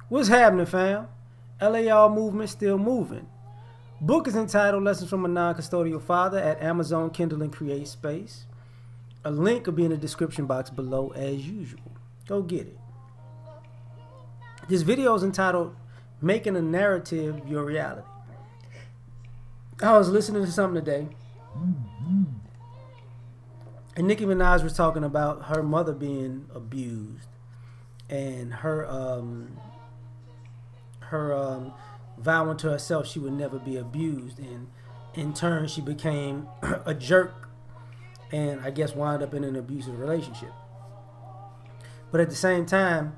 What's happening, fam? L.A.R movement still moving. Book is entitled Lessons from a Non-Custodial Father at Amazon, Kindle, and Create Space. A link will be in the description box below as usual. Go get it. This video is entitled Making a Narrative Your Reality. I was listening to something today, and Nicki Minaj was talking about her mother being abused and her vowing to herself she would never be abused, and in turn she became a jerk and I guess wound up in an abusive relationship. But at the same time,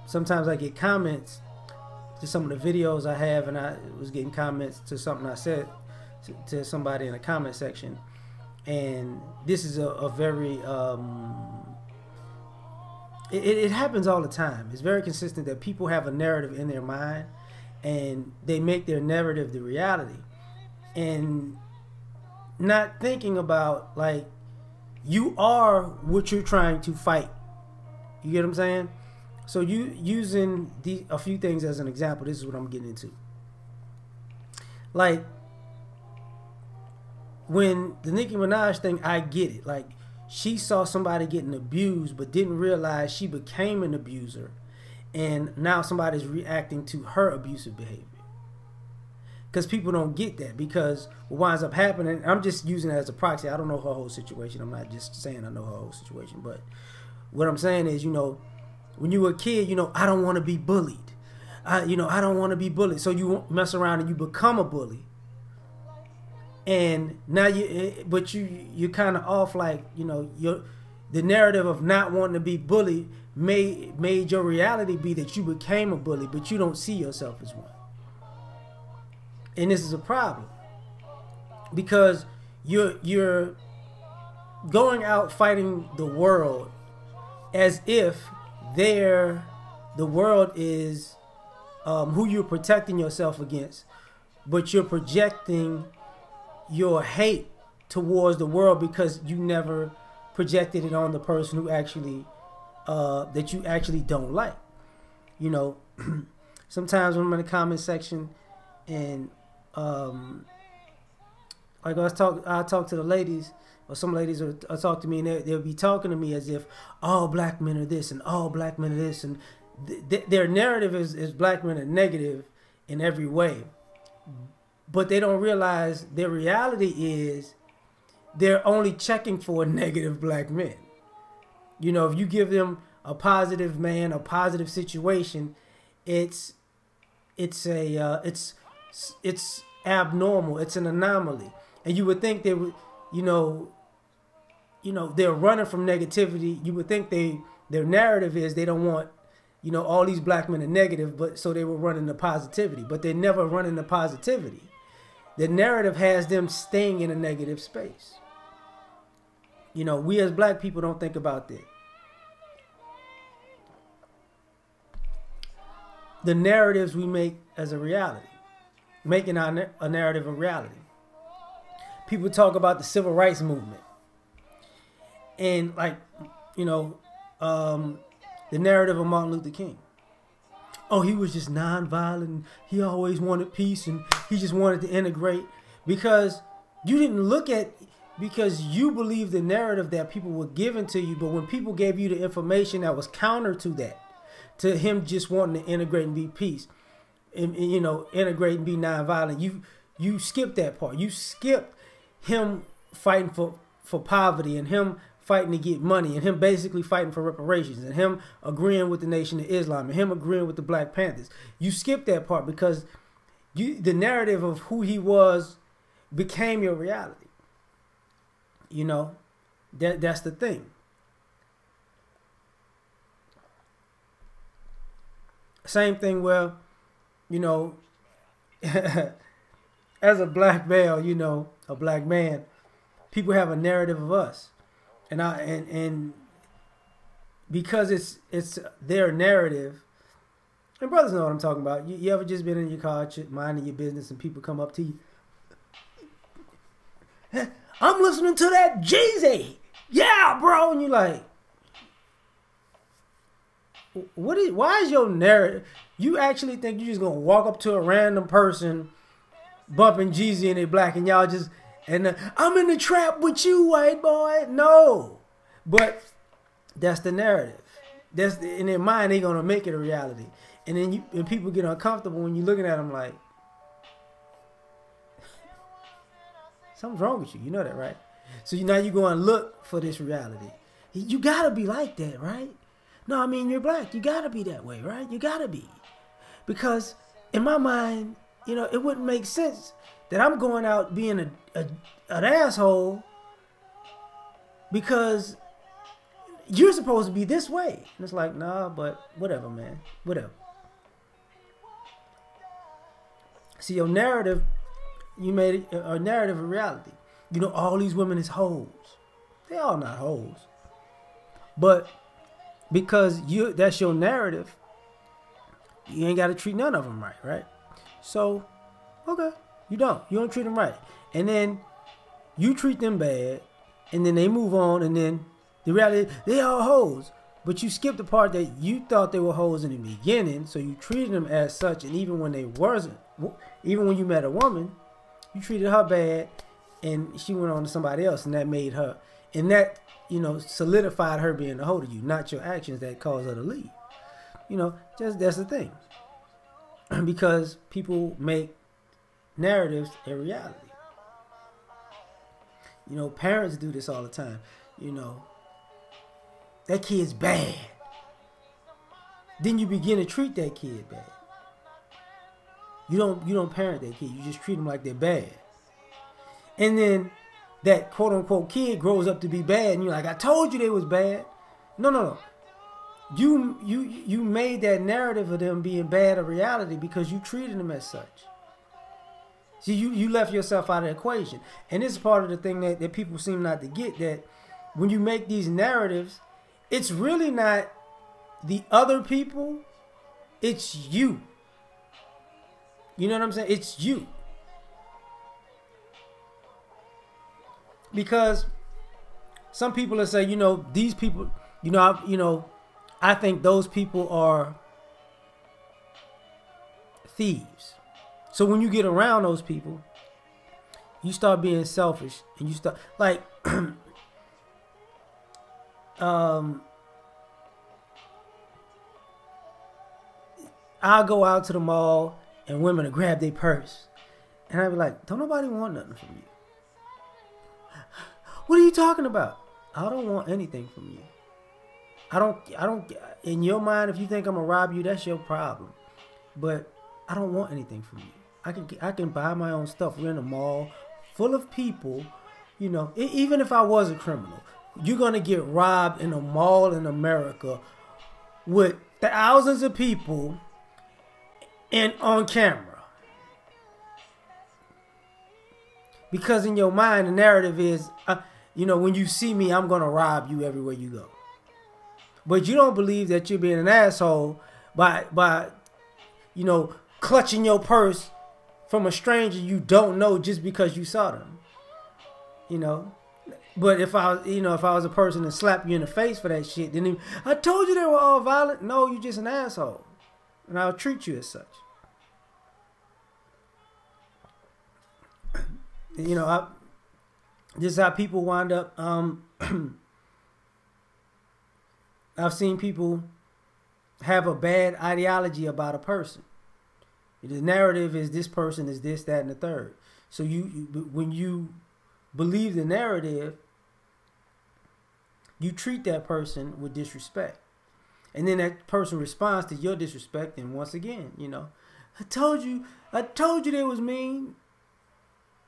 sometimes I get comments to some of the videos I have, and I was getting comments to something I said to somebody in the comment section, and this is a very it happens all the time. It's very consistent that people have a narrative in their mind and they make their narrative the reality, and not thinking about, like, you are what you're trying to fight. You get what I'm saying? So you using a few things as an example, this is what I'm getting into. Like, when the Nicki Minaj thing, I get it. Like, she saw somebody getting abused but didn't realize she became an abuser, and now somebody's reacting to her abusive behavior. Because people don't get that, because what winds up happening, I'm just using it as a proxy. I don't know her whole situation. I'm not just saying I know her whole situation. But what I'm saying is, when you were a kid, I don't want to be bullied. I don't want to be bullied. So you mess around and you become a bully. And now you're kind of off, like, the narrative of not wanting to be bullied made your reality be that you became a bully, but you don't see yourself as one. And this is a problem, because you're going out fighting the world as if the world is who you're protecting yourself against, but you're projecting your hate towards the world because you never projected it on the person who actually that you actually don't like. Sometimes when I'm in the comment section and like I talk to the ladies, or some ladies will talk to me, and they'll be talking to me as if all black men are this and all black men are this, and their narrative is black men are negative in every way. But they don't realize their reality is they're only checking for negative black men. If you give them a positive man, a positive situation, it's abnormal. It's an anomaly, and you would think they would, they're running from negativity. You would think their narrative is they don't want, all these black men are negative, but so they were running the positivity, but they're never running the positivity. The narrative has them staying in a negative space. We as black people don't think about that. The narratives we make as a reality, making a narrative a reality. People talk about the civil rights movement, and the narrative of Martin Luther King. Oh, he was just nonviolent. He always wanted peace, and he just wanted to integrate. Because you believe the narrative that people were given to you. But when people gave you the information that was counter to that, to him just wanting to integrate and be peace, and integrate and be nonviolent, you skip that part. You skip him fighting for poverty, and him fighting to get money, and him basically fighting for reparations, and him agreeing with the Nation of Islam, and him agreeing with the Black Panthers. You skip that part because the narrative of who he was became your reality. That's the thing. Same thing where, as a black male, a black man, people have a narrative of us. And because it's their narrative, and brothers know what I'm talking about. You ever just been in your car minding your business and people come up to you, I'm listening to that Jeezy, yeah, bro, and you're like, why is your narrative? You actually think you just gonna walk up to a random person bumping Jeezy and they black and y'all just I'm in the trap with you, white boy? No, but that's the narrative. That's in their mind. They gonna make it a reality, and then and people get uncomfortable when you're looking at them like something's wrong with you. You know that, right? So now you go and look for this reality. You gotta be like that, right? No, I mean, you're black. You gotta be that way, right? You gotta be. Because in my mind, it wouldn't make sense that I'm going out being an asshole because you're supposed to be this way. And it's like, nah, but whatever, man. Whatever. See, your narrative, you made a narrative a reality. All these women is hoes. They all not hoes. But because that's your narrative, you ain't got to treat none of them right? So, okay, you don't treat them right. And then you treat them bad, and then they move on, and then the reality is they all hoes. But you skipped the part that you thought they were hoes in the beginning, so you treated them as such, and even when they wasn't, even when you met a woman, you treated her bad, and she went on to somebody else, and that made her, and that, solidified her being a hoe to you, not your actions that caused her to leave. That's the thing. Because people make narratives a reality. Parents do this all the time. That kid's bad. Then you begin to treat that kid bad. You don't parent that kid. You just treat them like they're bad. And then that quote unquote kid grows up to be bad, and you're like, I told you they was bad. No. You made that narrative of them being bad a reality because you treated them as such. See, you left yourself out of the equation. And this is part of the thing that people seem not to get, that when you make these narratives, it's really not the other people, it's you. You know what I'm saying? It's you. Because some people will say, these people, I think those people are thieves. So when you get around those people, you start being selfish, and you start like, I'll go out to the mall and women will grab their purse, and I'll be like, don't nobody want nothing from you. What are you talking about? I don't want anything from you. I don't, in your mind, if you think I'm gonna rob you, that's your problem. But I don't want anything from you. I can buy my own stuff. We're in a mall full of people, even if I was a criminal, you're gonna get robbed in a mall in America with thousands of people and on camera. Because in your mind, the narrative is, when you see me, I'm going to rob you everywhere you go. But you don't believe that you're being an asshole by clutching your purse from a stranger you don't know just because you saw them. But if I was a person and slapped you in the face for that shit, then I told you they were all violent. No, you're just an asshole. And I'll treat you as such. This is how people wind up. I've seen people have a bad ideology about a person. The narrative is this person is this, that, and the third. So when you believe the narrative, you treat that person with disrespect. And then that person responds to your disrespect, and once again, I told you they was mean.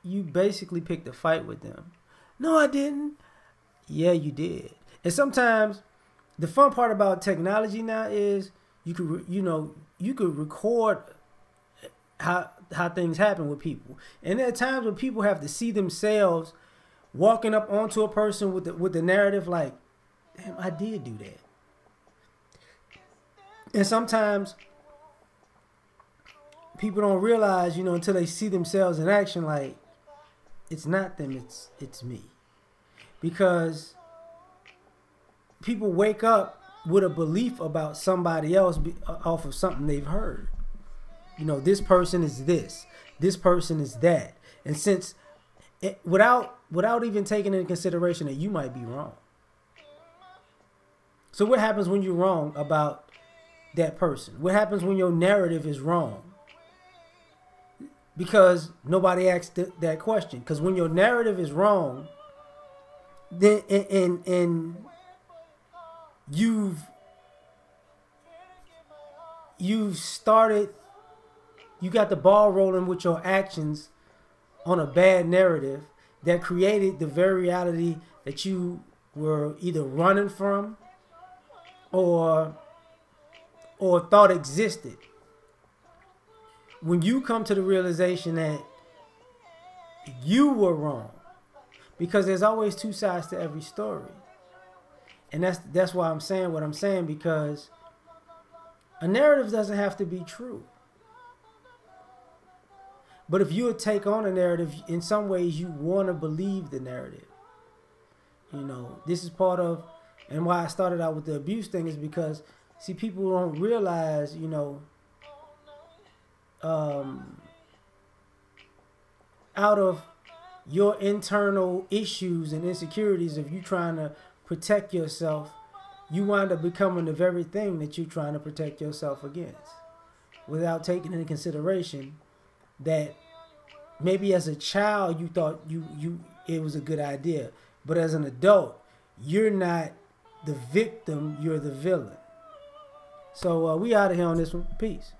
You basically picked a fight with them. No, I didn't. Yeah, you did. And sometimes the fun part about technology now is you could record how things happen with people. And there are times when people have to see themselves walking up onto a person with the narrative like, damn, I did do that. And sometimes people don't realize, until they see themselves in action, like, it's not them, it's me. Because people wake up, with a belief about somebody else off of something they've heard. You know, this person is this person is that, and since without even taking into consideration that you might be wrong. So what happens when you're wrong about that person? What happens when your narrative is wrong? Because nobody asked that question. Because when your narrative is wrong, then and you've started, you got the ball rolling with your actions on a bad narrative that created the very reality that you were either running from or thought existed. When you come to the realization that you were wrong, because there's always two sides to every story. And that's why I'm saying what I'm saying, because a narrative doesn't have to be true. But if you would take on a narrative, in some ways you want to believe the narrative. You know, this is part of, and why I started out with the abuse thing is because, see, people don't realize, you know, out of your internal issues and insecurities, if you're trying to protect yourself, you wind up becoming the very thing that you're trying to protect yourself against, without taking into consideration that maybe as a child you thought it was a good idea, but as an adult you're not the victim, you're the villain. So we out of here on this one. Peace.